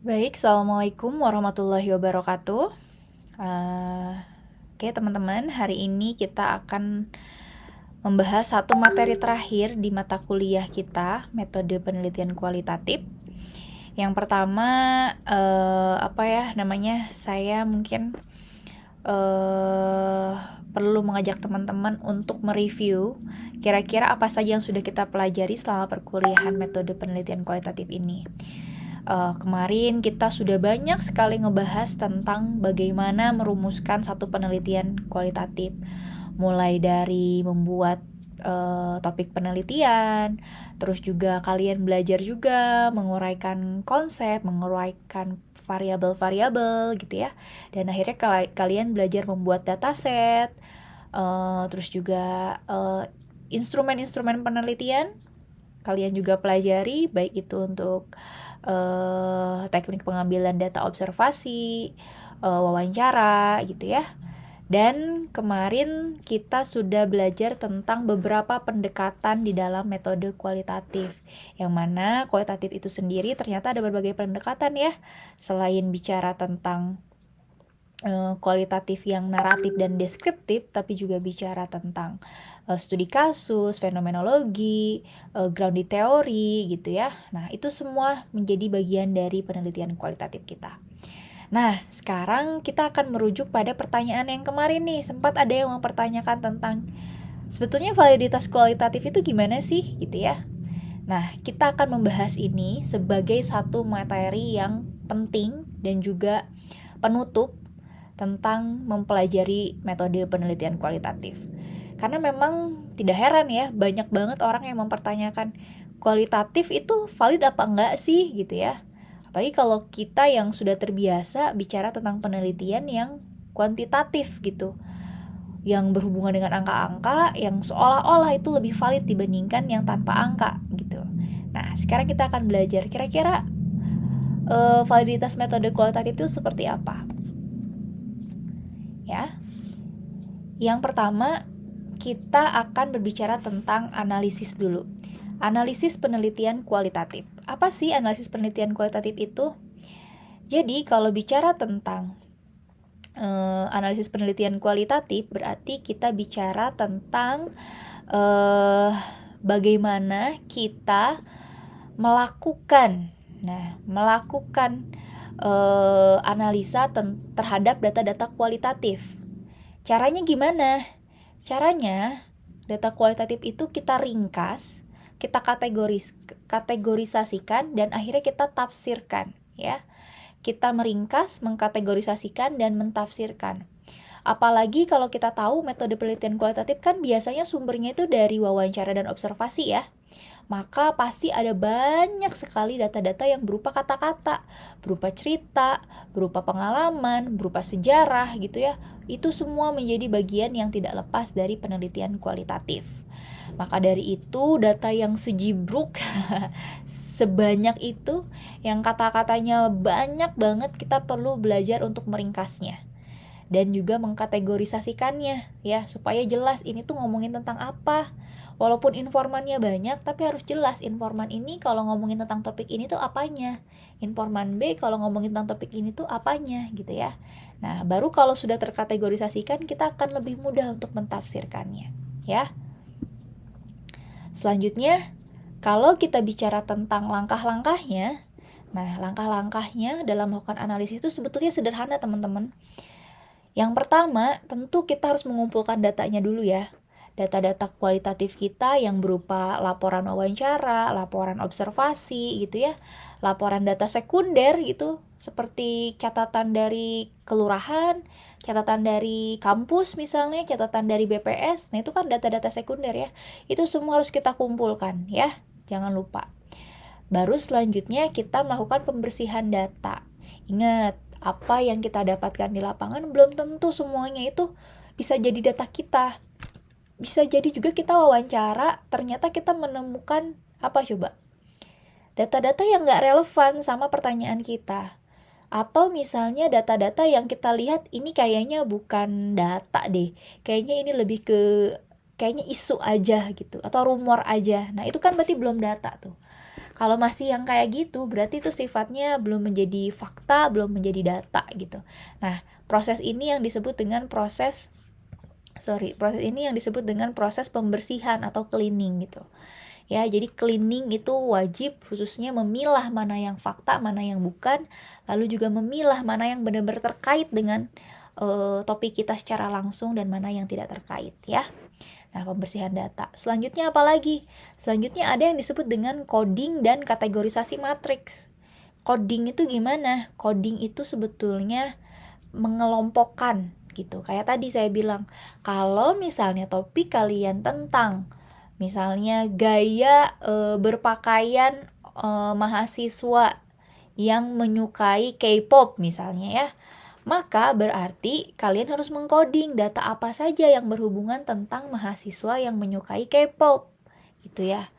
Baik, Assalamualaikum warahmatullahi wabarakatuh. Oke, teman-teman, hari ini kita akan membahas satu materi terakhir di mata kuliah kita, metode penelitian kualitatif. Yang pertama, saya mungkin eh, perlu mengajak teman-teman untuk mereview kira-kira apa saja yang sudah kita pelajari selama perkuliahan metode penelitian kualitatif ini. Kemarin kita sudah banyak sekali ngebahas tentang bagaimana merumuskan satu penelitian kualitatif, mulai dari membuat topik penelitian, terus juga kalian belajar juga menguraikan konsep, menguraikan variabel-variabel gitu ya, dan akhirnya kalian belajar membuat dataset, terus juga instrumen-instrumen penelitian kalian juga pelajari, baik itu untuk teknik pengambilan data observasi, wawancara gitu ya. Dan kemarin kita sudah belajar tentang beberapa pendekatan di dalam metode kualitatif. Yang mana kualitatif itu sendiri ternyata ada berbagai pendekatan ya. Selain bicara tentang kualitatif yang naratif dan deskriptif, tapi juga bicara tentang studi kasus, fenomenologi, grounded theory gitu ya. Nah, itu semua menjadi bagian dari penelitian kualitatif kita. Nah, sekarang kita akan merujuk pada pertanyaan yang kemarin nih. Sempat ada yang mempertanyakan tentang sebetulnya validitas kualitatif itu gimana sih gitu ya. Nah, kita akan membahas ini sebagai satu materi yang penting dan juga penutup tentang mempelajari metode penelitian kualitatif. Karena memang tidak heran ya, banyak banget orang yang mempertanyakan kualitatif itu valid apa enggak sih gitu ya. Apalagi kalau kita yang sudah terbiasa bicara tentang penelitian yang kuantitatif gitu, yang berhubungan dengan angka-angka, yang seolah-olah itu lebih valid dibandingkan yang tanpa angka gitu. Nah, sekarang kita akan belajar kira-kira validitas metode kualitatif itu seperti apa ya. Yang pertama, kita akan berbicara tentang analisis dulu. Analisis penelitian kualitatif. Apa sih analisis penelitian kualitatif itu? Jadi, kalau bicara tentang analisis penelitian kualitatif, berarti kita bicara tentang bagaimana kita melakukan analisa terhadap data-data kualitatif. Caranya gimana? Caranya, data kualitatif itu kita ringkas, kita kategorisasikan, dan akhirnya kita tafsirkan, ya. Kita meringkas, mengkategorisasikan, dan mentafsirkan. Apalagi kalau kita tahu metode penelitian kualitatif kan biasanya sumbernya itu dari wawancara dan observasi ya. Maka pasti ada banyak sekali data-data yang berupa kata-kata, berupa cerita, berupa pengalaman, berupa sejarah gitu ya. Itu semua menjadi bagian yang tidak lepas dari penelitian kualitatif. Maka dari itu data yang sejibruk sebanyak itu, yang kata-katanya banyak banget, kita perlu belajar untuk meringkasnya dan juga mengkategorisasikannya ya, supaya jelas ini tuh ngomongin tentang apa. Walaupun informannya banyak, tapi harus jelas informan ini kalau ngomongin tentang topik ini tuh apanya, informan B kalau ngomongin tentang topik ini tuh apanya gitu ya. Nah, baru kalau sudah terkategorisasikan, kita akan lebih mudah untuk mentafsirkannya ya. Selanjutnya, kalau kita bicara tentang langkah-langkahnya, nah langkah-langkahnya dalam melakukan analisis itu sebetulnya sederhana teman-teman. Yang pertama, tentu kita harus mengumpulkan datanya dulu ya. Data-data kualitatif kita yang berupa laporan wawancara, laporan observasi gitu ya, laporan data sekunder gitu, seperti catatan dari kelurahan, catatan dari kampus misalnya, catatan dari BPS. Nah, itu kan data-data sekunder ya. Itu semua harus kita kumpulkan ya. Jangan lupa. Baru selanjutnya kita melakukan pembersihan data. Ingat, apa yang kita dapatkan di lapangan belum tentu semuanya itu bisa jadi data kita. Bisa jadi juga kita wawancara, ternyata kita menemukan apa coba? Data-data yang nggak relevan sama pertanyaan kita. Atau misalnya data-data yang kita lihat ini kayaknya bukan data deh. Kayaknya ini lebih ke kayaknya isu aja gitu atau rumor aja. Nah, itu kan berarti belum data tuh. Kalau masih yang kayak gitu, berarti itu sifatnya belum menjadi fakta, belum menjadi data gitu. Nah, proses ini yang disebut dengan proses pembersihan atau cleaning gitu. Ya, jadi cleaning itu wajib khususnya memilah mana yang fakta, mana yang bukan, lalu juga memilah mana yang benar-benar terkait dengan topik kita secara langsung dan mana yang tidak terkait ya. Nah, pembersihan data. Selanjutnya apa lagi? Selanjutnya ada yang disebut dengan coding dan kategorisasi matriks. Coding itu gimana? Coding itu sebetulnya mengelompokkan gitu. Kayak tadi saya bilang, kalau misalnya topik kalian tentang misalnya gaya berpakaian mahasiswa yang menyukai K-pop misalnya ya, maka berarti kalian harus mengcoding data apa saja yang berhubungan tentang mahasiswa yang menyukai K-pop gitu ya.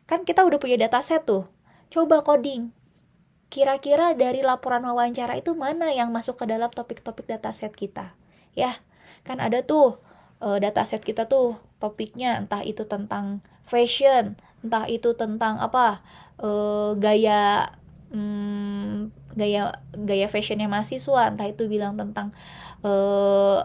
Kan kita udah punya dataset tuh. Coba coding. Kira-kira dari laporan wawancara itu mana yang masuk ke dalam topik-topik dataset kita? Ya, kan ada tuh dataset kita tuh topiknya entah itu tentang fashion, entah itu tentang apa gaya gaya fashionnya mahasiswa, entah itu bilang tentang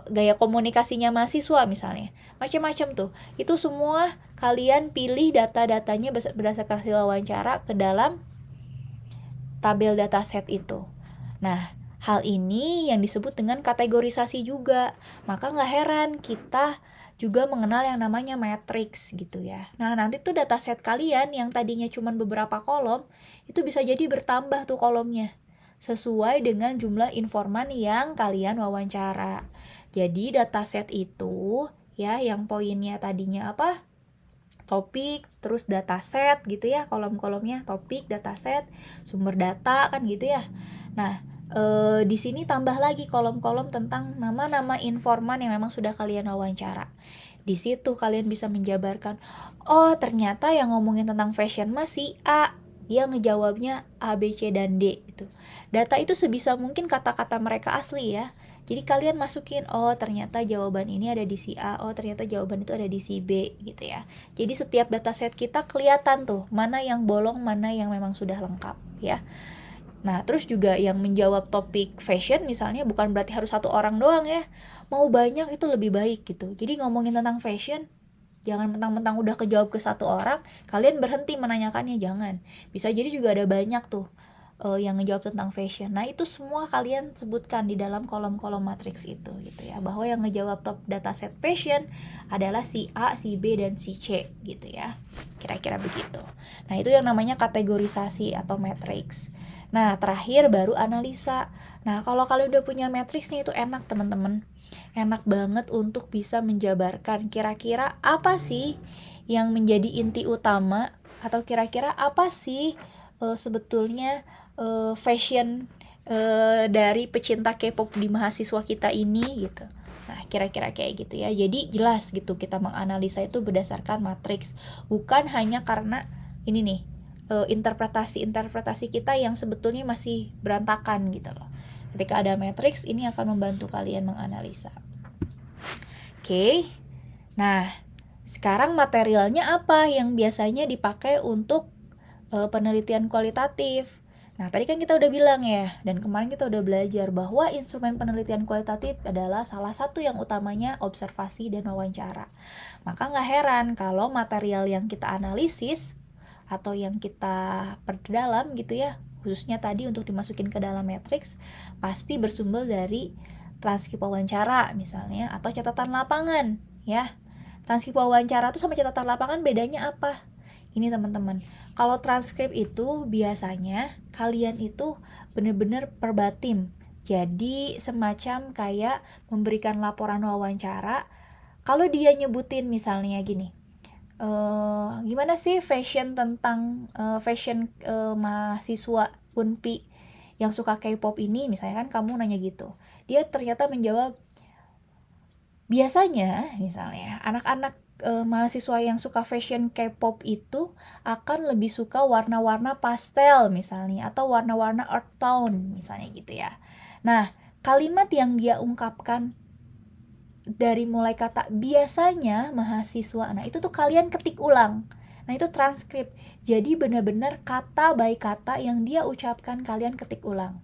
gaya komunikasinya mahasiswa misalnya, macam-macam tuh. Itu semua kalian pilih data-datanya berdasarkan hasil wawancara ke dalam tabel dataset itu. Nah, hal ini yang disebut dengan kategorisasi juga. Maka nggak heran kita juga mengenal yang namanya matriks gitu ya. Nah, nanti tuh dataset kalian yang tadinya cuma beberapa kolom, itu bisa jadi bertambah tuh kolomnya. Sesuai dengan jumlah informan yang kalian wawancara. Jadi dataset itu ya yang poinnya tadinya apa? Topik, terus dataset gitu ya, kolom-kolomnya topik, dataset, sumber data kan gitu ya. Nah, di sini tambah lagi kolom-kolom tentang nama-nama informan yang memang sudah kalian wawancara. Di situ kalian bisa menjabarkan, oh ternyata yang ngomongin tentang fashion masih A, dia ngejawabnya A, B, C, dan D gitu. Data itu sebisa mungkin kata-kata mereka asli ya. Jadi kalian masukin, oh ternyata jawaban ini ada di si A, oh ternyata jawaban itu ada di si B gitu ya. Jadi setiap dataset kita kelihatan tuh mana yang bolong, mana yang memang sudah lengkap ya. Nah, terus juga yang menjawab topik fashion misalnya bukan berarti harus satu orang doang ya. Mau banyak itu lebih baik gitu. Jadi ngomongin tentang fashion, jangan mentang-mentang udah kejawab ke satu orang, kalian berhenti menanyakannya, jangan. Bisa jadi juga ada banyak tuh yang ngejawab tentang fashion. Nah, itu semua kalian sebutkan di dalam kolom-kolom matriks itu gitu ya. Bahwa yang ngejawab top dataset fashion adalah si A, si B, dan si C gitu ya. Kira-kira begitu. Nah, itu yang namanya kategorisasi atau matriks. Nah, terakhir baru analisa. Nah, kalau kalian udah punya matriksnya itu enak teman-teman. Enak banget untuk bisa menjabarkan kira-kira apa sih yang menjadi inti utama atau kira-kira apa sih sebetulnya fashion dari pecinta K-pop di mahasiswa kita ini gitu. Nah, kira-kira kayak gitu ya. Jadi jelas gitu kita menganalisa itu berdasarkan matriks, bukan hanya karena ini nih interpretasi kita yang sebetulnya masih berantakan gitu loh. Ketika ada matriks, ini akan membantu kalian menganalisa. Oke. Nah, sekarang materialnya apa yang biasanya dipakai untuk penelitian kualitatif? Nah, tadi kan kita udah bilang ya, dan kemarin kita udah belajar bahwa instrumen penelitian kualitatif adalah salah satu yang utamanya observasi dan wawancara. Maka nggak heran kalau material yang kita analisis atau yang kita perdalam gitu ya, khususnya tadi untuk dimasukin ke dalam matriks, pasti bersumber dari transkrip wawancara misalnya, atau catatan lapangan ya. Transkrip wawancara tuh sama catatan lapangan bedanya apa? Ini teman-teman, kalau transkrip itu biasanya kalian itu benar-benar verbatim. Jadi semacam kayak memberikan laporan wawancara. Kalau dia nyebutin misalnya gini, gimana sih fashion tentang fashion mahasiswa Unpi yang suka K-pop ini, misalnya kan kamu nanya gitu. Dia ternyata menjawab, biasanya misalnya anak-anak mahasiswa yang suka fashion K-pop itu akan lebih suka warna-warna pastel misalnya, atau warna-warna earth tone misalnya gitu ya. Nah, kalimat yang dia ungkapkan dari mulai kata biasanya mahasiswa, nah itu tuh kalian ketik ulang. Nah itu transkrip, jadi benar-benar kata by kata yang dia ucapkan kalian ketik ulang.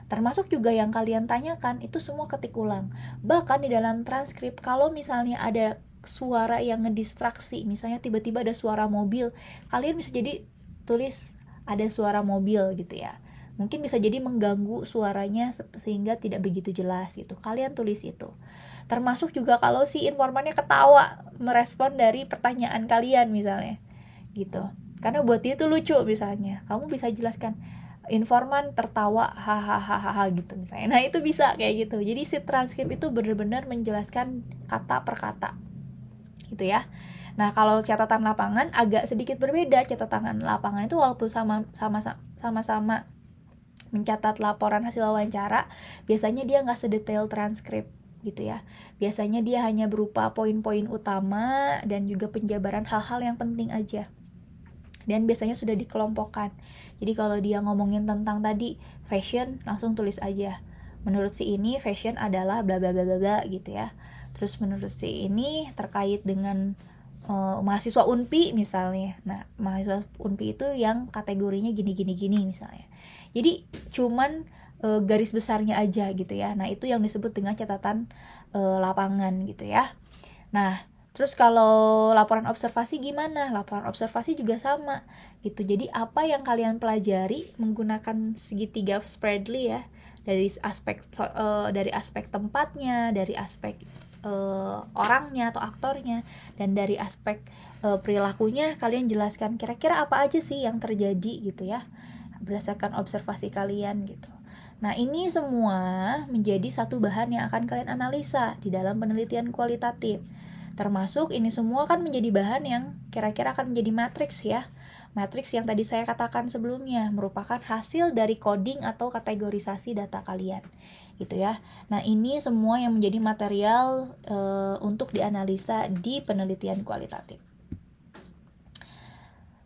Termasuk juga yang kalian tanyakan, itu semua ketik ulang. Bahkan di dalam transkrip, kalau misalnya ada suara yang ngedistraksi, misalnya tiba-tiba ada suara mobil, kalian bisa jadi tulis ada suara mobil gitu ya. Mungkin bisa jadi mengganggu suaranya sehingga tidak begitu jelas gitu. Kalian tulis itu. Termasuk juga kalau si informannya ketawa merespon dari pertanyaan kalian misalnya gitu, karena buat dia itu lucu misalnya, kamu bisa jelaskan informan tertawa hahaha gitu misalnya. Nah itu bisa kayak gitu. Jadi si transkrip itu benar-benar menjelaskan kata per kata gitu ya. Nah kalau catatan lapangan agak sedikit berbeda. Catatan lapangan itu walaupun sama-sama mencatat laporan hasil wawancara, biasanya dia nggak sedetail transkrip gitu ya. Biasanya dia hanya berupa poin-poin utama dan juga penjabaran hal-hal yang penting aja. Dan biasanya sudah dikelompokkan. Jadi kalau dia ngomongin tentang tadi fashion, langsung tulis aja. Menurut si ini fashion adalah bla bla bla bla gitu ya. Terus menurut si ini terkait dengan mahasiswa Unpi misalnya. Nah, mahasiswa Unpi itu yang kategorinya gini misalnya. Jadi cuman garis besarnya aja gitu ya. Nah, itu yang disebut dengan catatan lapangan gitu ya. Nah, terus kalau laporan observasi gimana? Laporan observasi juga sama gitu. Jadi apa yang kalian pelajari menggunakan segitiga Spradley ya, dari aspek tempatnya, dari aspek orangnya atau aktornya, dan dari aspek perilakunya, kalian jelaskan kira-kira apa aja sih yang terjadi gitu ya berdasarkan observasi kalian gitu. Nah, ini semua menjadi satu bahan yang akan kalian analisa di dalam penelitian kualitatif. Termasuk ini semua kan menjadi bahan yang kira-kira akan menjadi matriks ya. Matriks yang tadi saya katakan sebelumnya merupakan hasil dari coding atau kategorisasi data kalian. Gitu ya. Nah, ini semua yang menjadi material untuk dianalisa di penelitian kualitatif.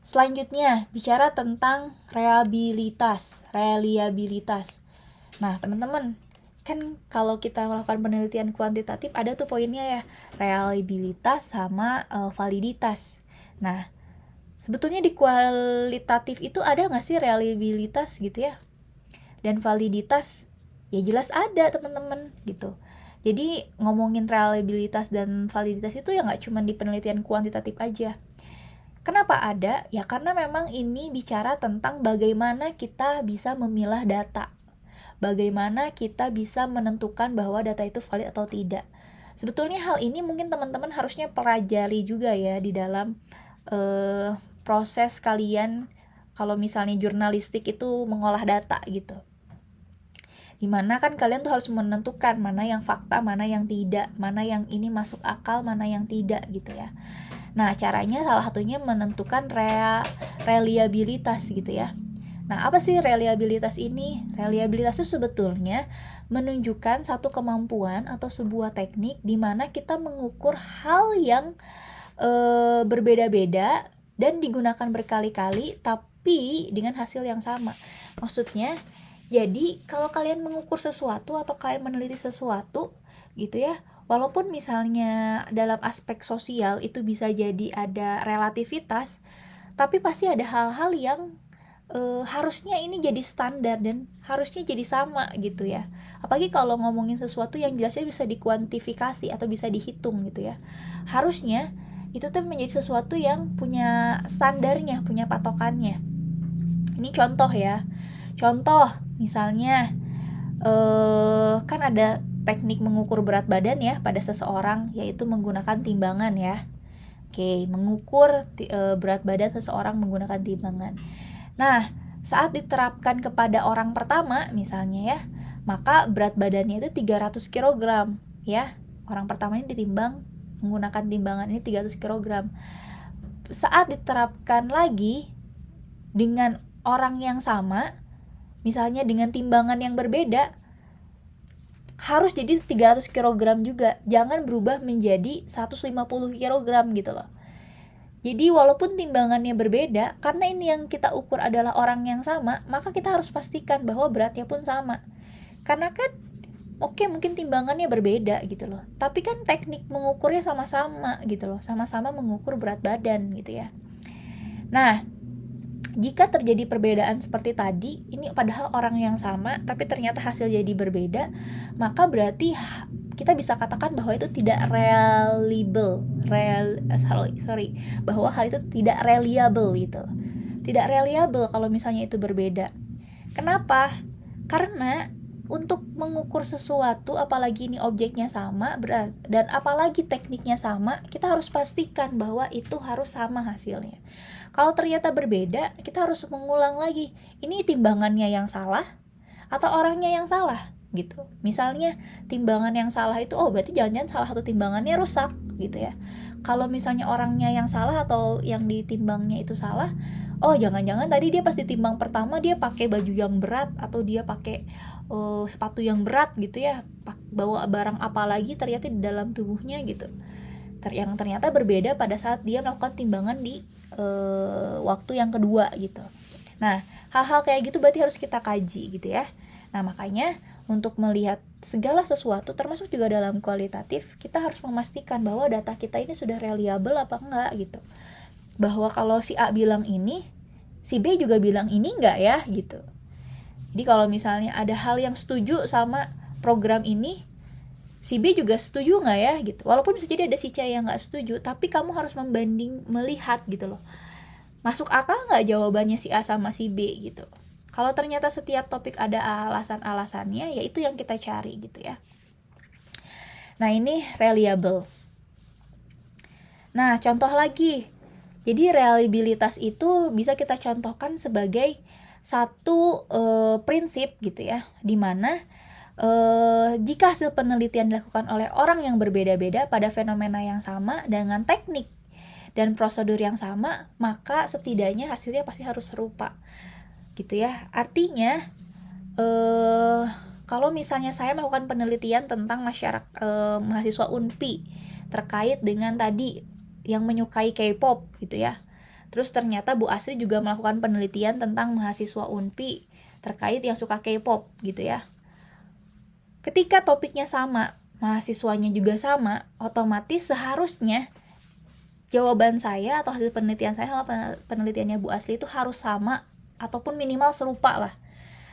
Selanjutnya, bicara tentang reliabilitas. Nah, teman-teman, kan kalau kita melakukan penelitian kuantitatif ada tuh poinnya ya, reliabilitas sama validitas. Nah, sebetulnya di kualitatif itu ada nggak sih reliabilitas gitu ya? Dan validitas? Ya jelas ada teman-teman gitu. Jadi ngomongin reliabilitas dan validitas itu ya nggak cuma di penelitian kuantitatif aja. Kenapa ada? Ya karena memang ini bicara tentang bagaimana kita bisa memilah data. Bagaimana kita bisa menentukan bahwa data itu valid atau tidak. Sebetulnya hal ini mungkin teman-teman harusnya pelajari juga ya di dalam proses kalian kalau misalnya jurnalistik itu mengolah data gitu. Dimana kan kalian tuh harus menentukan mana yang fakta, mana yang tidak, mana yang ini masuk akal, mana yang tidak gitu ya. Nah, caranya salah satunya menentukan reliabilitas gitu ya. Nah, apa sih reliabilitas ini? Reliabilitas itu sebetulnya menunjukkan satu kemampuan atau sebuah teknik di mana kita mengukur hal yang berbeda-beda dan digunakan berkali-kali tapi dengan hasil yang sama. Maksudnya, jadi kalau kalian mengukur sesuatu atau kalian meneliti sesuatu gitu ya, walaupun misalnya dalam aspek sosial itu bisa jadi ada relativitas, tapi pasti ada hal-hal yang harusnya ini jadi standar dan harusnya jadi sama gitu ya. Apalagi kalau ngomongin sesuatu yang jelasnya bisa dikuantifikasi atau bisa dihitung gitu ya. Harusnya itu tuh menjadi sesuatu yang punya standarnya, punya patokannya. Ini contoh ya. Contoh misalnya kan ada teknik mengukur berat badan ya pada seseorang, yaitu menggunakan timbangan ya. Oke, mengukur berat badan seseorang menggunakan timbangan. Nah, saat diterapkan kepada orang pertama misalnya ya, maka berat badannya itu 300 kg ya. Orang pertama ini ditimbang menggunakan timbangan ini 300 kg. Saat diterapkan lagi dengan orang yang sama, misalnya dengan timbangan yang berbeda, harus jadi 300 kg juga. Jangan berubah menjadi 150 kg gitu loh. Jadi walaupun timbangannya berbeda, karena ini yang kita ukur adalah orang yang sama, maka kita harus pastikan bahwa beratnya pun sama. Karena kan oke, mungkin timbangannya berbeda gitu loh, tapi kan teknik mengukurnya sama-sama gitu loh, sama-sama mengukur berat badan gitu ya. Nah, jika terjadi perbedaan seperti tadi, ini padahal orang yang sama tapi ternyata hasil jadi berbeda, maka berarti kita bisa katakan bahwa itu tidak bahwa hal itu tidak reliable gitu. Tidak reliable kalau misalnya itu berbeda. Kenapa? Karena untuk mengukur sesuatu, apalagi ini objeknya sama dan apalagi tekniknya sama, kita harus pastikan bahwa itu harus sama hasilnya. Kalau ternyata berbeda, kita harus mengulang lagi. Ini timbangannya yang salah atau orangnya yang salah gitu. Misalnya timbangan yang salah itu, berarti jangan-jangan salah satu timbangannya rusak gitu ya. Kalau misalnya orangnya yang salah atau yang ditimbangnya itu salah, jangan-jangan tadi dia pas ditimbang pertama dia pakai baju yang berat atau dia pakai sepatu yang berat gitu ya, bawa barang apa lagi ternyata di dalam tubuhnya gitu. Yang ternyata berbeda pada saat dia melakukan timbangan di waktu yang kedua gitu. Nah, hal-hal kayak gitu berarti harus kita kaji gitu ya. Nah, makanya untuk melihat segala sesuatu termasuk juga dalam kualitatif, kita harus memastikan bahwa data kita ini sudah reliable apa enggak gitu. Bahwa kalau si A bilang ini, si B juga bilang ini enggak ya gitu. Jadi kalau misalnya ada hal yang setuju sama program ini, si B juga setuju nggak ya gitu. Walaupun bisa jadi ada si C yang nggak setuju, tapi kamu harus melihat gitu loh. Masuk akal nggak jawabannya si A sama si B gitu. Kalau ternyata setiap topik ada alasan-alasannya, ya itu yang kita cari gitu ya. Nah, ini reliable. Nah, contoh lagi. Jadi reliabilitas itu bisa kita contohkan sebagai satu prinsip gitu ya, dimana jika hasil penelitian dilakukan oleh orang yang berbeda-beda pada fenomena yang sama dengan teknik dan prosedur yang sama, maka setidaknya hasilnya pasti harus serupa gitu ya. Artinya kalau misalnya saya melakukan penelitian tentang mahasiswa UNPI terkait dengan tadi yang menyukai K-pop gitu ya, terus ternyata Bu Asri juga melakukan penelitian tentang mahasiswa UNPI terkait yang suka K-pop gitu ya. Ketika topiknya sama, mahasiswanya juga sama, otomatis seharusnya jawaban saya atau hasil penelitian saya sama penelitiannya Bu Asri itu harus sama ataupun minimal serupa lah.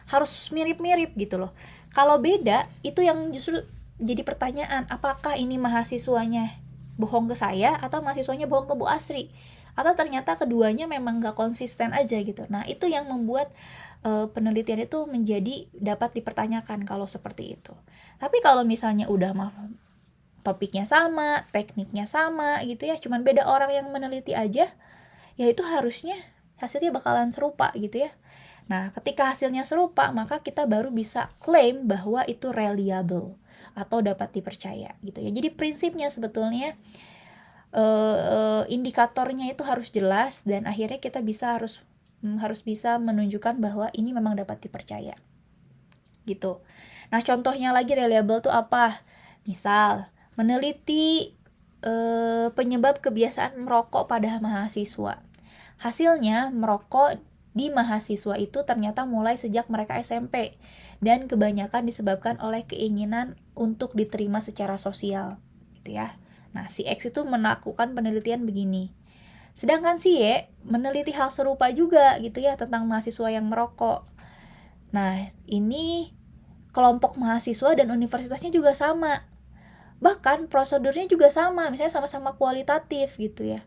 Harus mirip-mirip gitu loh. Kalau beda, itu yang justru jadi pertanyaan, apakah ini mahasiswanya bohong ke saya atau mahasiswanya bohong ke Bu Asri? Atau ternyata keduanya memang gak konsisten aja gitu. Nah, itu yang membuat penelitian itu menjadi dapat dipertanyakan kalau seperti itu. Tapi kalau misalnya udah topiknya sama, tekniknya sama gitu ya, cuman beda orang yang meneliti aja, ya itu harusnya hasilnya bakalan serupa gitu ya. Nah, ketika hasilnya serupa, maka kita baru bisa klaim bahwa itu reliable atau dapat dipercaya gitu ya. Jadi prinsipnya sebetulnya indikatornya itu harus jelas dan akhirnya kita harus bisa menunjukkan bahwa ini memang dapat dipercaya gitu. Nah, contohnya lagi reliable tuh apa? Misal meneliti penyebab kebiasaan merokok pada mahasiswa. Hasilnya merokok di mahasiswa itu ternyata mulai sejak mereka SMP dan kebanyakan disebabkan oleh keinginan untuk diterima secara sosial gitu ya. Nah, si X itu melakukan penelitian begini. Sedangkan si Y meneliti hal serupa juga gitu ya tentang mahasiswa yang merokok. Nah, ini kelompok mahasiswa dan universitasnya juga sama. Bahkan prosedurnya juga sama, misalnya sama-sama kualitatif gitu ya.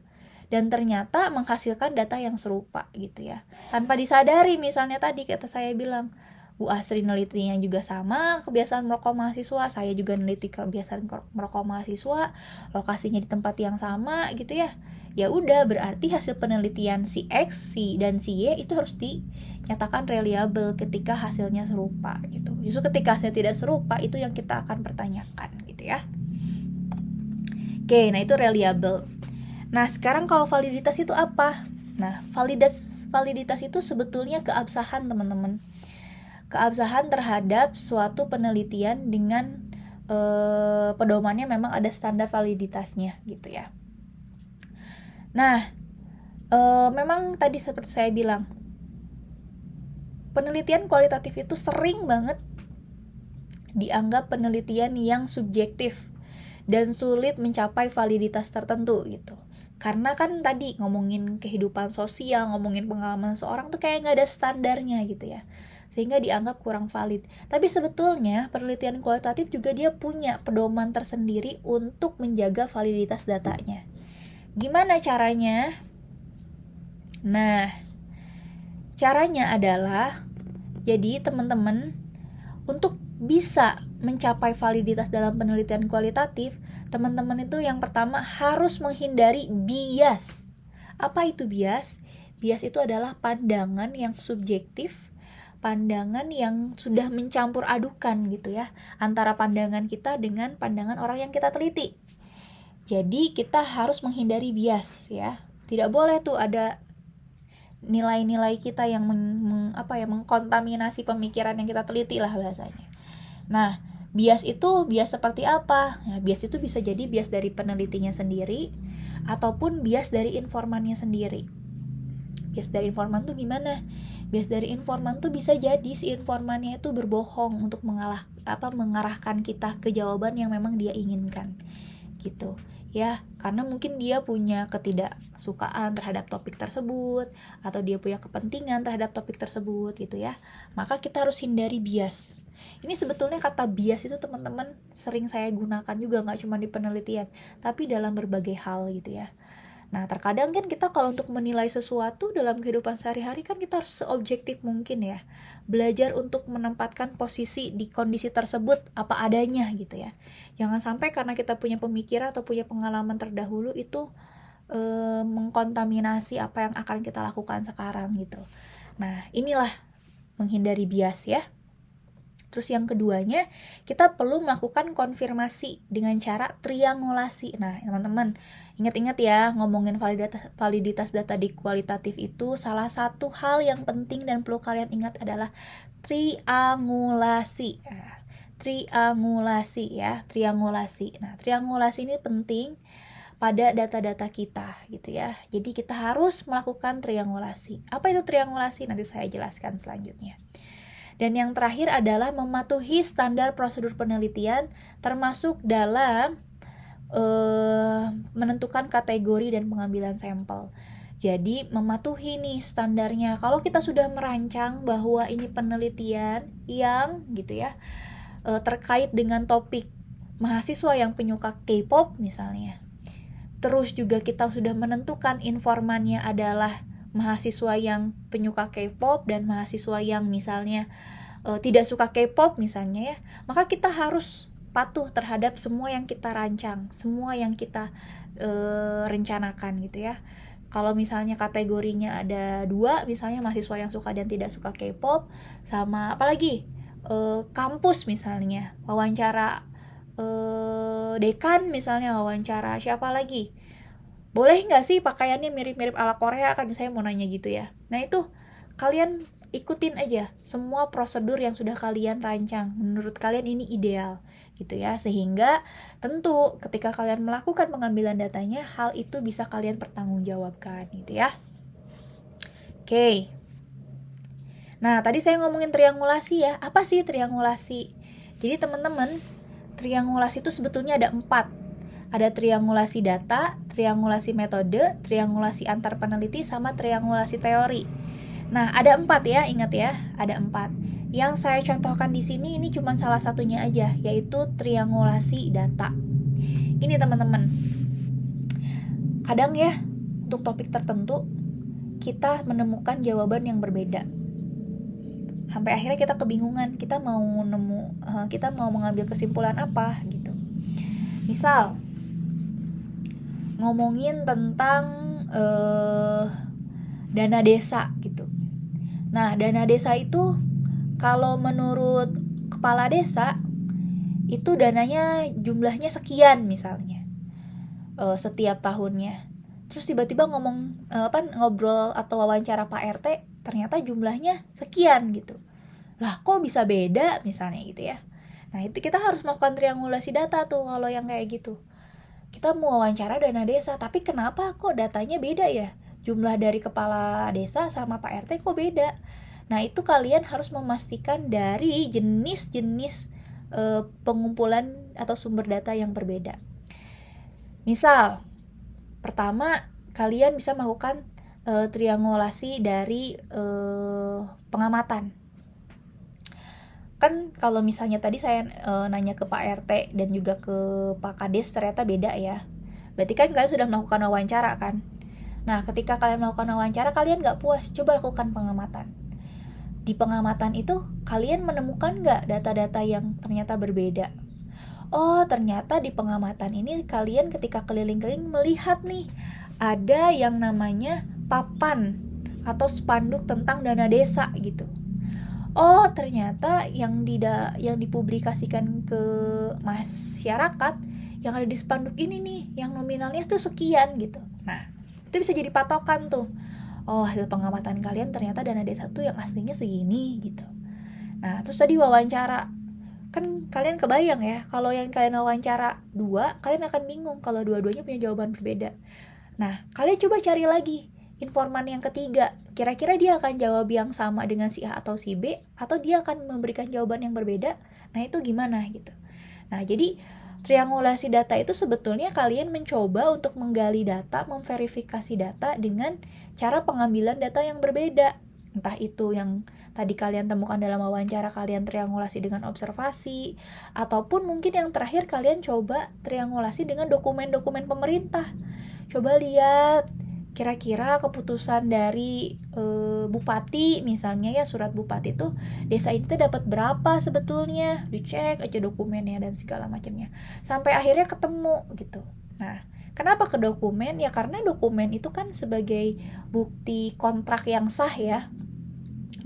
Dan ternyata menghasilkan data yang serupa gitu ya. Tanpa disadari misalnya tadi kata saya bilang, Bu Asri nelitinya juga sama, kebiasaan merokok mahasiswa, saya juga neliti kebiasaan merokok mahasiswa, lokasinya di tempat yang sama gitu ya. Ya udah, berarti hasil penelitian si X, dan si Y itu harus dinyatakan reliable ketika hasilnya serupa gitu. Justru ketika hasilnya tidak serupa itu yang kita akan pertanyakan gitu ya. Oke, nah itu reliable. Nah, sekarang kalau validitas itu apa? Nah, validitas itu sebetulnya keabsahan, teman-teman. Keabsahan terhadap suatu penelitian dengan pedomannya memang ada standar validitasnya gitu ya. Nah, memang tadi seperti saya bilang, penelitian kualitatif itu sering banget dianggap penelitian yang subjektif dan sulit mencapai validitas tertentu gitu. Karena kan tadi ngomongin kehidupan sosial, ngomongin pengalaman seorang tuh kayak nggak ada standarnya gitu ya, sehingga dianggap kurang valid. Tapi sebetulnya penelitian kualitatif juga dia punya pedoman tersendiri untuk menjaga validitas datanya. Gimana caranya? Nah, caranya adalah, jadi teman-teman, untuk bisa mencapai validitas dalam penelitian kualitatif, teman-teman itu yang pertama harus menghindari bias. Apa itu bias? Bias itu adalah pandangan yang subjektif, pandangan yang sudah mencampur adukan gitu ya, antara pandangan kita dengan pandangan orang yang kita teliti. Jadi kita harus menghindari bias ya. Tidak boleh tuh ada nilai-nilai kita yang mengkontaminasi pemikiran yang kita teliti lah bahasanya. Nah, bias itu bias seperti apa? Nah, bias itu bisa jadi bias dari penelitinya sendiri ataupun bias dari informannya sendiri. Bias dari informan tuh gimana? Bias dari informan tuh bisa jadi si informannya itu berbohong untuk mengarahkan kita ke jawaban yang memang dia inginkan. Gitu. Ya, karena mungkin dia punya ketidaksukaan terhadap topik tersebut atau dia punya kepentingan terhadap topik tersebut gitu ya. Maka kita harus hindari bias. Ini sebetulnya kata bias itu teman-teman sering saya gunakan juga, nggak cuma di penelitian, tapi dalam berbagai hal gitu ya. Nah, terkadang kan kita kalau untuk menilai sesuatu dalam kehidupan sehari-hari kan kita harus seobjektif mungkin ya. Belajar untuk menempatkan posisi di kondisi tersebut apa adanya gitu ya. Jangan sampai karena kita punya pemikiran atau punya pengalaman terdahulu itu mengkontaminasi apa yang akan kita lakukan sekarang gitu. Nah, inilah menghindari bias ya. Terus yang keduanya, kita perlu melakukan konfirmasi dengan cara triangulasi. Nah, teman-teman, ingat-ingat ya, ngomongin validitas data di kualitatif itu, salah satu hal yang penting dan perlu kalian ingat adalah triangulasi. Triangulasi ya, triangulasi. Nah, triangulasi ini penting pada data-data kita gitu ya. Jadi kita harus melakukan triangulasi. Apa itu triangulasi? Nanti saya jelaskan selanjutnya. Dan yang terakhir adalah mematuhi standar prosedur penelitian, termasuk dalam menentukan kategori dan pengambilan sampel. Jadi mematuhi nih standarnya. Kalau kita sudah merancang bahwa ini penelitian yang gitu ya terkait dengan topik mahasiswa yang penyuka K-pop misalnya. Terus juga kita sudah menentukan informannya adalah mahasiswa yang penyuka K-pop dan mahasiswa yang misalnya tidak suka K-pop misalnya ya, maka kita harus patuh terhadap semua yang kita rancang, semua yang kita rencanakan gitu ya. Kalau misalnya kategorinya ada 2, misalnya mahasiswa yang suka dan tidak suka K-pop, sama apalagi kampus misalnya, wawancara dekan misalnya, wawancara siapa lagi, boleh nggak sih pakaiannya mirip-mirip ala Korea, kan saya mau nanya gitu ya. Nah itu kalian ikutin aja semua prosedur yang sudah kalian rancang, menurut kalian ini ideal gitu ya, sehingga tentu ketika kalian melakukan pengambilan datanya, hal itu bisa kalian pertanggungjawabkan gitu ya. Oke. Nah tadi saya ngomongin triangulasi ya. Apa sih triangulasi? Jadi teman-teman, triangulasi itu sebetulnya ada 4. Ada triangulasi data, triangulasi metode, triangulasi antar peneliti, sama triangulasi teori. Nah, ada 4 ya, ingat ya, ada 4. Yang saya contohkan di sini ini cuma salah satunya aja, yaitu triangulasi data. Ini teman-teman, kadang ya, untuk topik tertentu, kita menemukan jawaban yang berbeda. Sampai akhirnya kita kebingungan, kita mau mengambil kesimpulan apa gitu. Misal, ngomongin tentang dana desa gitu. Nah, dana desa itu kalau menurut kepala desa itu dananya jumlahnya sekian misalnya setiap tahunnya. Terus tiba-tiba ngobrol atau wawancara Pak RT, ternyata jumlahnya sekian gitu. Lah, kok bisa beda misalnya gitu ya. Nah, itu kita harus melakukan triangulasi data tuh kalau yang kayak gitu. Kita mau wawancara dana desa, tapi kenapa kok datanya beda ya? Jumlah dari kepala desa sama Pak RT kok beda? Nah, itu kalian harus memastikan dari jenis-jenis pengumpulan atau sumber data yang berbeda. Misal, pertama kalian bisa melakukan triangulasi dari pengamatan. Kan kalau misalnya tadi saya nanya ke Pak RT dan juga ke Pak Kades ternyata beda ya. Berarti kan kalian sudah melakukan wawancara kan. Nah, ketika kalian melakukan wawancara, kalian nggak puas, coba lakukan pengamatan. Di pengamatan itu, kalian menemukan nggak data-data yang ternyata berbeda? Oh, ternyata di pengamatan ini kalian ketika keliling-keliling melihat nih, ada yang namanya papan atau spanduk tentang dana desa gitu. Oh, ternyata yang dipublikasikan ke masyarakat yang ada di spanduk ini nih, yang nominalnya itu sekian gitu. Nah, itu bisa jadi patokan tuh. Oh, hasil pengamatan kalian ternyata dana desa tuh yang aslinya segini gitu. Nah, terus tadi wawancara. Kan kalian kebayang ya, kalau yang kalian wawancara dua, kalian akan bingung kalau dua-duanya punya jawaban berbeda. Nah, kalian coba cari lagi informan yang ketiga. Kira-kira dia akan jawab yang sama dengan si A atau si B, atau dia akan memberikan jawaban yang berbeda. Nah, itu gimana gitu. Nah, jadi triangulasi data itu sebetulnya kalian mencoba untuk menggali data, memverifikasi data dengan cara pengambilan data yang berbeda. Entah itu yang tadi kalian temukan dalam wawancara, kalian triangulasi dengan observasi, ataupun mungkin yang terakhir kalian coba triangulasi dengan dokumen-dokumen pemerintah. Coba lihat kira-kira keputusan dari bupati misalnya ya, surat bupati tuh desa ini tuh dapat berapa sebetulnya, dicek aja dokumennya dan segala macamnya sampai akhirnya ketemu gitu. Nah, kenapa ke dokumen? Ya karena dokumen itu kan sebagai bukti kontrak yang sah ya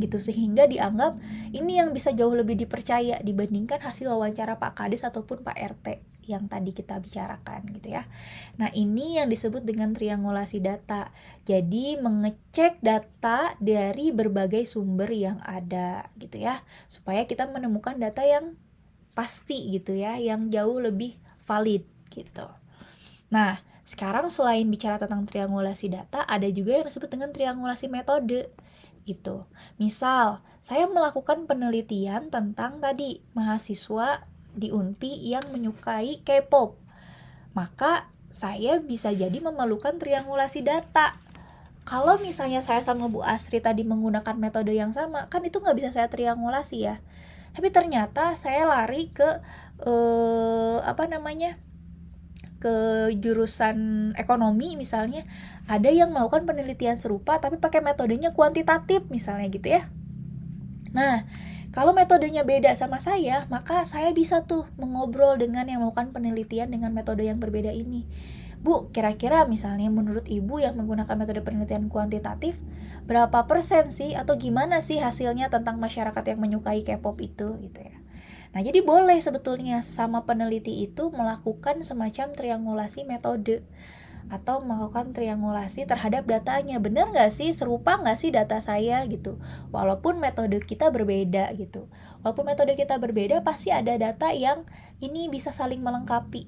gitu, sehingga dianggap ini yang bisa jauh lebih dipercaya dibandingkan hasil wawancara Pak Kades ataupun Pak RT yang tadi kita bicarakan gitu ya. Nah, ini yang disebut dengan triangulasi data. Jadi mengecek data dari berbagai sumber yang ada gitu ya, supaya kita menemukan data yang pasti gitu ya, yang jauh lebih valid gitu. Nah, sekarang selain bicara tentang triangulasi data, ada juga yang disebut dengan triangulasi metode gitu. Misal, saya melakukan penelitian tentang tadi mahasiswa di Unpi yang menyukai K-pop. Maka saya bisa jadi memerlukan triangulasi data. Kalau misalnya saya sama Bu Asri tadi menggunakan metode yang sama, kan itu nggak bisa saya triangulasi ya. Tapi ternyata saya lari ke ke jurusan ekonomi misalnya, ada yang melakukan penelitian serupa tapi pakai metodenya kuantitatif misalnya gitu ya. Nah, kalau metodenya beda sama saya, maka saya bisa tuh mengobrol dengan yang melakukan penelitian dengan metode yang berbeda ini. Bu, kira-kira misalnya menurut Ibu yang menggunakan metode penelitian kuantitatif, berapa persen sih atau gimana sih hasilnya tentang masyarakat yang menyukai K-pop itu gitu ya. Nah, jadi boleh sebetulnya sesama peneliti itu melakukan semacam triangulasi metode atau melakukan triangulasi terhadap datanya. Benar nggak sih, serupa nggak sih data saya gitu. Walaupun metode kita berbeda gitu. Walaupun metode kita berbeda, pasti ada data yang ini bisa saling melengkapi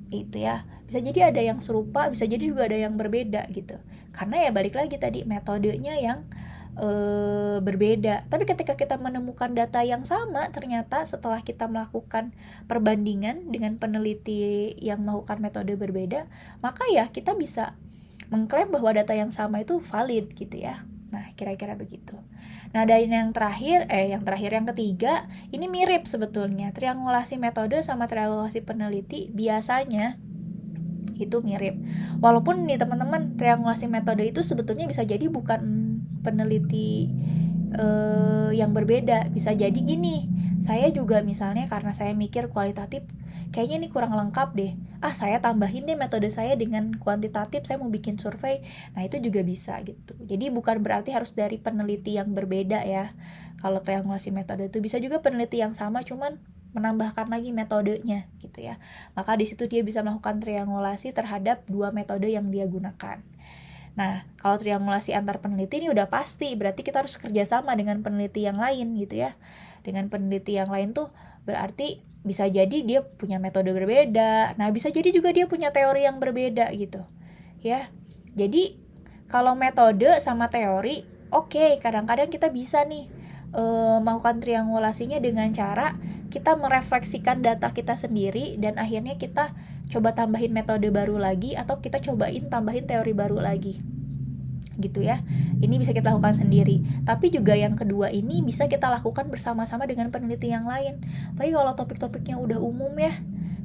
itu ya. Bisa jadi ada yang serupa, bisa jadi juga ada yang berbeda gitu. Karena ya balik lagi tadi metodenya yang berbeda. Tapi ketika kita menemukan data yang sama, ternyata setelah kita melakukan perbandingan dengan peneliti yang melakukan metode berbeda, maka ya kita bisa mengklaim bahwa data yang sama itu valid gitu ya. Nah, kira-kira begitu. Nah, dari yang ketiga, ini mirip sebetulnya. Triangulasi metode sama triangulasi peneliti biasanya itu mirip. Walaupun nih teman-teman, triangulasi metode itu sebetulnya bisa jadi bukan peneliti yang berbeda. Bisa jadi gini, saya juga misalnya karena saya mikir kualitatif, kayaknya ini kurang lengkap deh. Saya tambahin deh metode saya dengan kuantitatif, saya mau bikin survei. Nah, itu juga bisa gitu. Jadi bukan berarti harus dari peneliti yang berbeda ya. Kalau triangulasi metode itu bisa juga peneliti yang sama, cuman menambahkan lagi metodenya gitu ya. Maka di situ dia bisa melakukan triangulasi terhadap dua metode yang dia gunakan. Nah, kalau triangulasi antar peneliti ini udah pasti, berarti kita harus kerjasama dengan peneliti yang lain gitu ya. Dengan peneliti yang lain tuh berarti bisa jadi dia punya metode berbeda. Nah, bisa jadi juga dia punya teori yang berbeda gitu. Ya. Jadi, kalau metode sama teori, oke, kadang-kadang kita bisa nih melakukan triangulasinya dengan cara kita merefleksikan data kita sendiri dan akhirnya kita coba tambahin metode baru lagi, atau kita cobain tambahin teori baru lagi gitu ya. Ini bisa kita lakukan sendiri, tapi juga yang kedua ini bisa kita lakukan bersama-sama dengan peneliti yang lain. Tapi kalau topik-topiknya udah umum ya,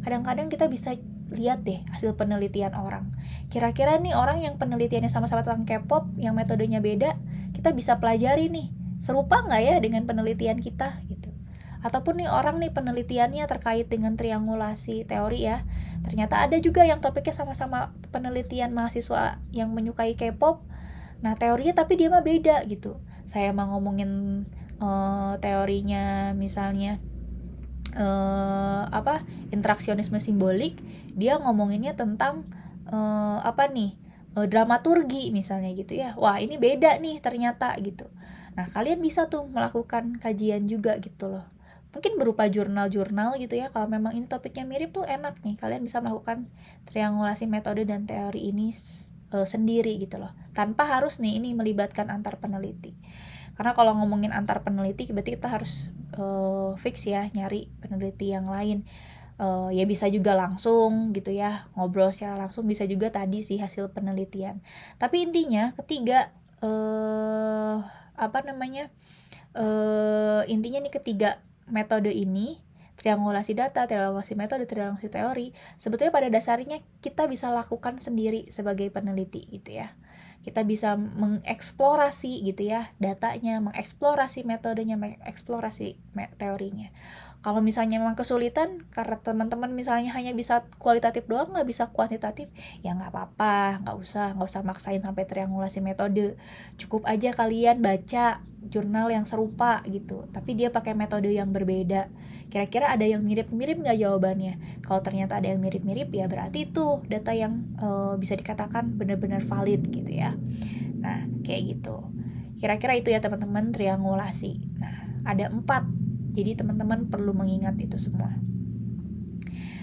kadang-kadang kita bisa lihat deh hasil penelitian orang. Kira-kira nih orang yang penelitiannya sama-sama tentang K-pop, yang metodenya beda, kita bisa pelajari nih, serupa nggak ya dengan penelitian kita gitu. Ataupun nih orang nih penelitiannya terkait dengan triangulasi teori ya, ternyata ada juga yang topiknya sama-sama penelitian mahasiswa yang menyukai K-pop. Nah teorinya tapi dia mah beda gitu. Saya mau ngomongin teorinya misalnya interaksionisme simbolik, dia ngomonginnya tentang dramaturgi misalnya gitu ya. Wah ini beda nih ternyata gitu. Nah kalian bisa tuh melakukan kajian juga gitu loh, mungkin berupa jurnal-jurnal gitu ya. Kalau memang ini topiknya mirip tuh enak nih, kalian bisa melakukan triangulasi metode dan teori ini sendiri gitu loh, tanpa harus nih ini melibatkan antar peneliti. Karena kalau ngomongin antar peneliti berarti kita harus fix ya nyari peneliti yang lain. Ya bisa juga langsung gitu ya, ngobrol secara langsung, bisa juga tadi sih hasil penelitian. Tapi intinya ketiga intinya nih ketiga metode ini, triangulasi data, triangulasi metode, triangulasi teori, sebetulnya pada dasarnya kita bisa lakukan sendiri sebagai peneliti gitu ya. Kita bisa mengeksplorasi gitu ya datanya, mengeksplorasi metodenya, mengeksplorasi teorinya. Kalau misalnya memang kesulitan karena teman-teman misalnya hanya bisa kualitatif doang, nggak bisa kuantitatif, ya nggak apa-apa, nggak usah maksain sampai triangulasi metode. Cukup aja kalian baca jurnal yang serupa gitu, tapi dia pakai metode yang berbeda. Kira-kira ada yang mirip-mirip nggak jawabannya? Kalau ternyata ada yang mirip-mirip, ya berarti itu data yang bisa dikatakan benar-benar valid gitu ya. Nah kayak gitu. Kira-kira itu ya teman-teman triangulasi. Nah ada 4. Jadi teman-teman perlu mengingat itu semua.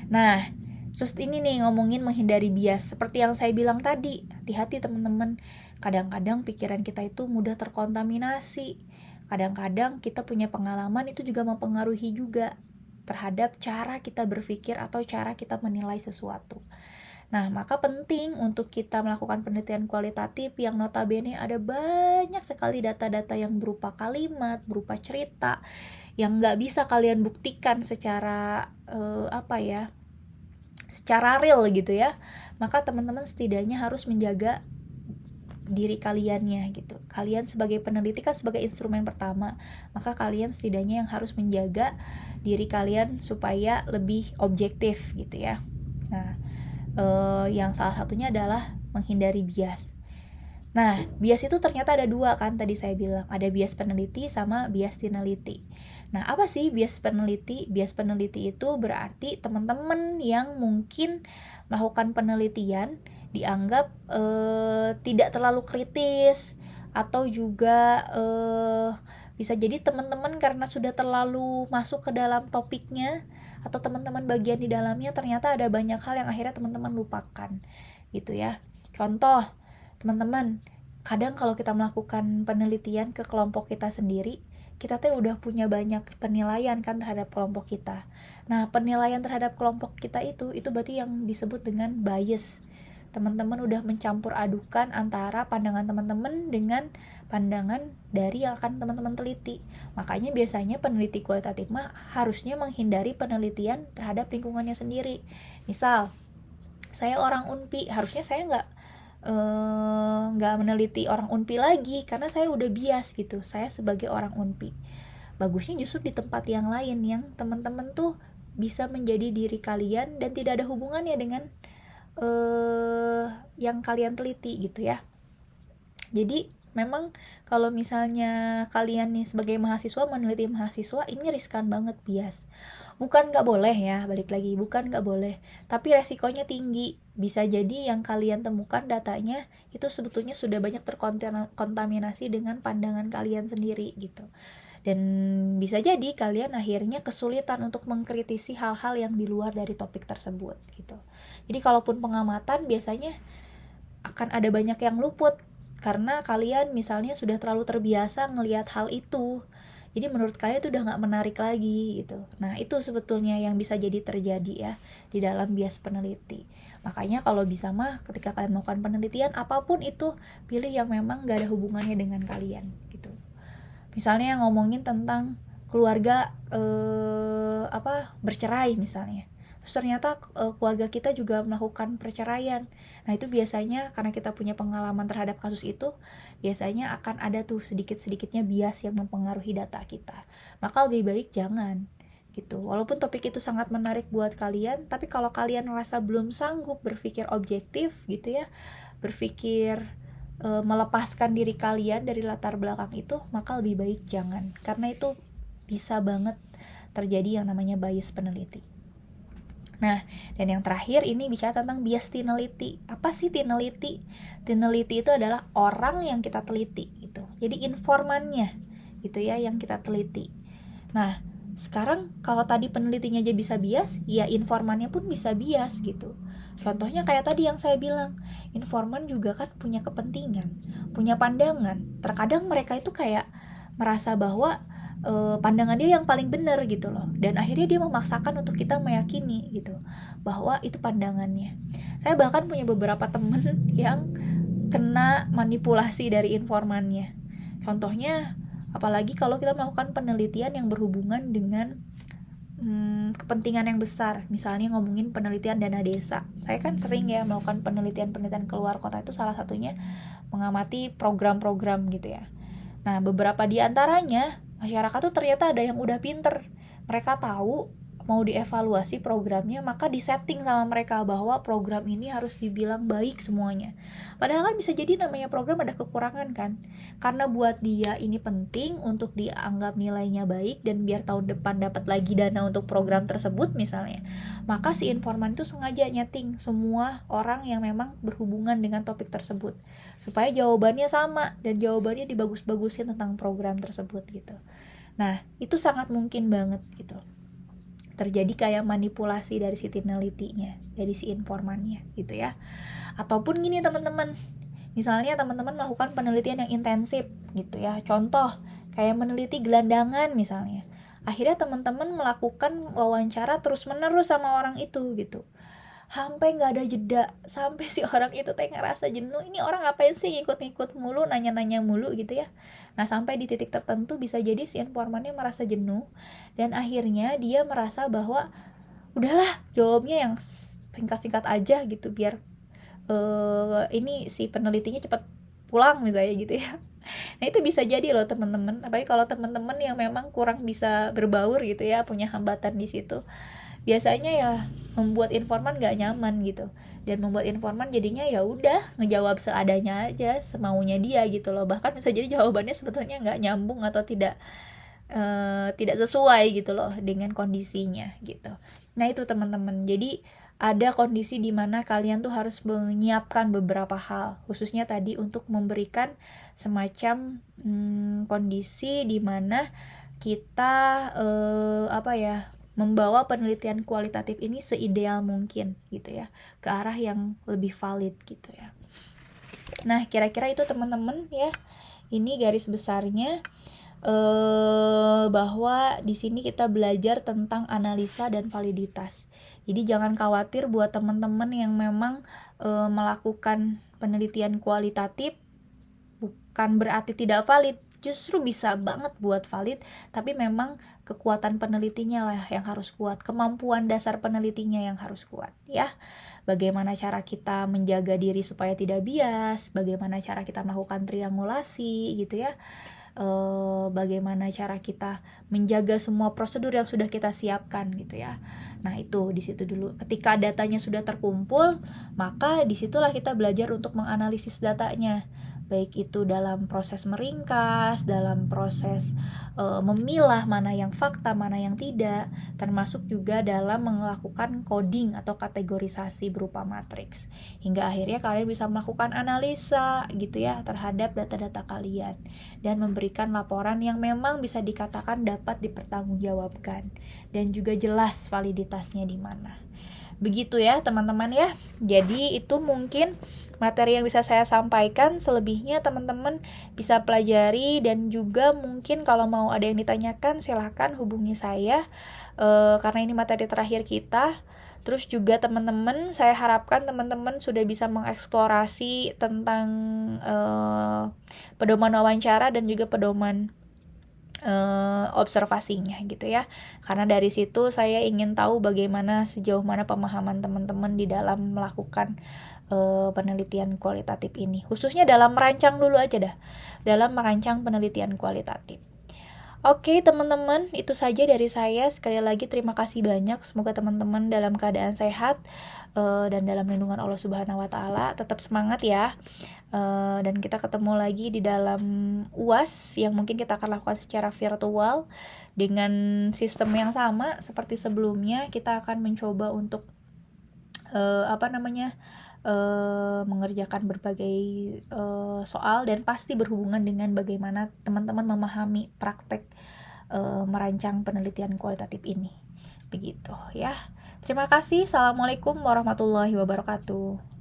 Nah, terus ini nih ngomongin menghindari bias. Seperti yang saya bilang tadi, hati-hati teman-teman. Kadang-kadang pikiran kita itu mudah terkontaminasi. Kadang-kadang kita punya pengalaman itu juga mempengaruhi juga terhadap cara kita berpikir atau cara kita menilai sesuatu. Nah, maka penting untuk kita melakukan penelitian kualitatif yang notabene ada banyak sekali data-data yang berupa kalimat, berupa cerita, yang nggak bisa kalian buktikan secara secara real gitu ya. Maka teman-teman setidaknya harus menjaga diri kaliannya gitu. Kalian sebagai peneliti kan sebagai instrumen pertama, maka kalian setidaknya yang harus menjaga diri kalian supaya lebih objektif gitu ya. Nah, yang salah satunya adalah menghindari bias. Nah, bias itu ternyata ada 2 kan tadi saya bilang, ada bias peneliti sama bias tineliti. Nah, apa sih bias peneliti? Bias peneliti itu berarti teman-teman yang mungkin melakukan penelitian dianggap tidak terlalu kritis, atau juga bisa jadi teman-teman karena sudah terlalu masuk ke dalam topiknya, atau teman-teman bagian di dalamnya ternyata ada banyak hal yang akhirnya teman-teman lupakan gitu ya. Contoh, teman-teman, kadang kalau kita melakukan penelitian ke kelompok kita sendiri, kita tuh udah punya banyak penilaian kan terhadap kelompok kita. Nah, penilaian terhadap kelompok kita itu berarti yang disebut dengan bias. Teman-teman udah mencampur adukan antara pandangan teman-teman dengan pandangan dari yang akan teman-teman teliti. Makanya biasanya peneliti kualitatif mah harusnya menghindari penelitian terhadap lingkungannya sendiri. Misal, saya orang Unpi, harusnya saya nggak meneliti orang Unpi lagi karena saya udah bias gitu. Saya sebagai orang Unpi, bagusnya justru di tempat yang lain yang teman-teman tuh bisa menjadi diri kalian dan tidak ada hubungannya dengan yang kalian teliti gitu ya. Jadi memang kalau misalnya kalian nih sebagai mahasiswa meneliti mahasiswa, ini riskan banget bias. Bukan nggak boleh ya, balik lagi, bukan nggak boleh, tapi resikonya tinggi. Bisa jadi yang kalian temukan datanya itu sebetulnya sudah banyak terkontaminasi dengan pandangan kalian sendiri gitu. Dan bisa jadi kalian akhirnya kesulitan untuk mengkritisi hal-hal yang di luar dari topik tersebut gitu. Jadi kalaupun pengamatan biasanya akan ada banyak yang luput karena kalian misalnya sudah terlalu terbiasa ngelihat hal itu. Jadi menurut kalian itu udah nggak menarik lagi gitu. Nah itu sebetulnya yang bisa jadi terjadi ya di dalam bias peneliti. Makanya kalau bisa mah ketika kalian melakukan penelitian apapun itu, pilih yang memang nggak ada hubungannya dengan kalian gitu. Misalnya ngomongin tentang keluarga bercerai misalnya. Terus ternyata keluarga kita juga melakukan perceraian. Nah itu biasanya karena kita punya pengalaman terhadap kasus itu, biasanya akan ada tuh sedikit-sedikitnya bias yang mempengaruhi data kita. Maka lebih baik jangan gitu. Walaupun topik itu sangat menarik buat kalian, tapi kalau kalian merasa belum sanggup berpikir objektif gitu ya, berpikir melepaskan diri kalian dari latar belakang itu, maka lebih baik jangan. Karena itu bisa banget terjadi yang namanya bias peneliti. Nah, dan yang terakhir ini bicara tentang bias tineliti. Apa sih tineliti? Tineliti itu adalah orang yang kita teliti gitu. Jadi informannya gitu ya yang kita teliti. Nah, sekarang kalau tadi penelitinya aja bisa bias, ya informannya pun bisa bias gitu. Contohnya kayak tadi yang saya bilang, informan juga kan punya kepentingan, punya pandangan. Terkadang mereka itu kayak merasa bahwa pandangan dia yang paling benar gitu loh, dan akhirnya dia memaksakan untuk kita meyakini gitu bahwa itu pandangannya. Saya bahkan punya beberapa temen yang kena manipulasi dari informannya. Contohnya apalagi kalau kita melakukan penelitian yang berhubungan dengan kepentingan yang besar, misalnya ngomongin penelitian dana desa. Saya kan sering ya melakukan penelitian-penelitian keluar kota, itu salah satunya mengamati program-program gitu ya. Nah beberapa di antaranya masyarakat tuh ternyata ada yang udah pinter, mereka tahu mau dievaluasi programnya, maka disetting sama mereka bahwa program ini harus dibilang baik semuanya. Padahal kan bisa jadi namanya program ada kekurangan kan, karena buat dia ini penting untuk dianggap nilainya baik dan biar tahun depan dapat lagi dana untuk program tersebut misalnya, maka si informan itu sengaja nyeting semua orang yang memang berhubungan dengan topik tersebut supaya jawabannya sama dan jawabannya dibagus-bagusin tentang program tersebut gitu. Nah itu sangat mungkin banget gitu terjadi kayak manipulasi dari si tinelitinya, dari si informannya gitu ya. Ataupun gini teman-teman, misalnya teman-teman melakukan penelitian yang intensif gitu ya, contoh kayak meneliti gelandangan misalnya, akhirnya teman-teman melakukan wawancara terus-menerus sama orang itu gitu, sampai nggak ada jeda, sampai si orang itu teh ngerasa jenuh, ini orang ngapain sih ngikut-ngikut mulu, nanya-nanya mulu gitu ya. Nah sampai di titik tertentu bisa jadi si informannya merasa jenuh dan akhirnya dia merasa bahwa udahlah jawabnya yang singkat-singkat aja gitu biar ini si penelitinya cepat pulang misalnya gitu ya. Nah itu bisa jadi loh teman-teman, apalagi kalau teman-teman yang memang kurang bisa berbaur gitu ya, punya hambatan di situ, biasanya ya membuat informan gak nyaman gitu, dan membuat informan jadinya ya udah ngejawab seadanya aja, semaunya dia gitu loh. Bahkan bisa jadi jawabannya sebetulnya nggak nyambung atau tidak sesuai gitu loh dengan kondisinya gitu. Nah itu teman-teman, jadi ada kondisi di mana kalian tuh harus menyiapkan beberapa hal, khususnya tadi untuk memberikan semacam kondisi di mana kita membawa penelitian kualitatif ini seideal mungkin gitu ya, ke arah yang lebih valid gitu ya. Nah kira-kira itu teman-teman ya, ini garis besarnya bahwa di sini kita belajar tentang analisa dan validitas. Jadi jangan khawatir buat teman-teman yang memang melakukan penelitian kualitatif, bukan berarti tidak valid, justru bisa banget buat valid, tapi memang kekuatan penelitinya lah yang harus kuat, kemampuan dasar penelitinya yang harus kuat ya. Bagaimana cara kita menjaga diri supaya tidak bias, bagaimana cara kita melakukan triangulasi gitu ya, bagaimana cara kita menjaga semua prosedur yang sudah kita siapkan gitu ya. Nah itu di situ dulu. Ketika datanya sudah terkumpul, maka disitulah kita belajar untuk menganalisis datanya, baik itu dalam proses meringkas, dalam proses memilah mana yang fakta, mana yang tidak, termasuk juga dalam melakukan coding atau kategorisasi berupa matriks, hingga akhirnya kalian bisa melakukan analisa gitu ya terhadap data-data kalian dan memberikan laporan yang memang bisa dikatakan dapat dipertanggungjawabkan dan juga jelas validitasnya di mana. Begitu ya teman-teman ya. Jadi itu mungkin materi yang bisa saya sampaikan. Selebihnya teman-teman bisa pelajari, dan juga mungkin kalau mau ada yang ditanyakan silahkan hubungi saya, karena ini materi terakhir kita. Terus juga teman-teman, saya harapkan teman-teman sudah bisa mengeksplorasi tentang pedoman wawancara dan juga pedoman observasinya gitu ya. Karena dari situ saya ingin tahu bagaimana, sejauh mana pemahaman teman-teman di dalam melakukan penelitian kualitatif ini. Khususnya dalam merancang dulu aja dah. Dalam merancang penelitian kualitatif. Oke teman-teman, itu saja dari saya. Sekali lagi terima kasih banyak. Semoga teman-teman dalam keadaan sehat dan dalam lindungan Allah Subhanahu wa Ta'ala. Tetap semangat ya. Dan kita ketemu lagi di dalam UAS yang mungkin kita akan lakukan secara virtual dengan sistem yang sama seperti sebelumnya. Kita akan mencoba untuk mengerjakan berbagai soal, dan pasti berhubungan dengan bagaimana teman-teman memahami praktek merancang penelitian kualitatif ini. Begitu ya. Terima kasih. Assalamualaikum warahmatullahi wabarakatuh.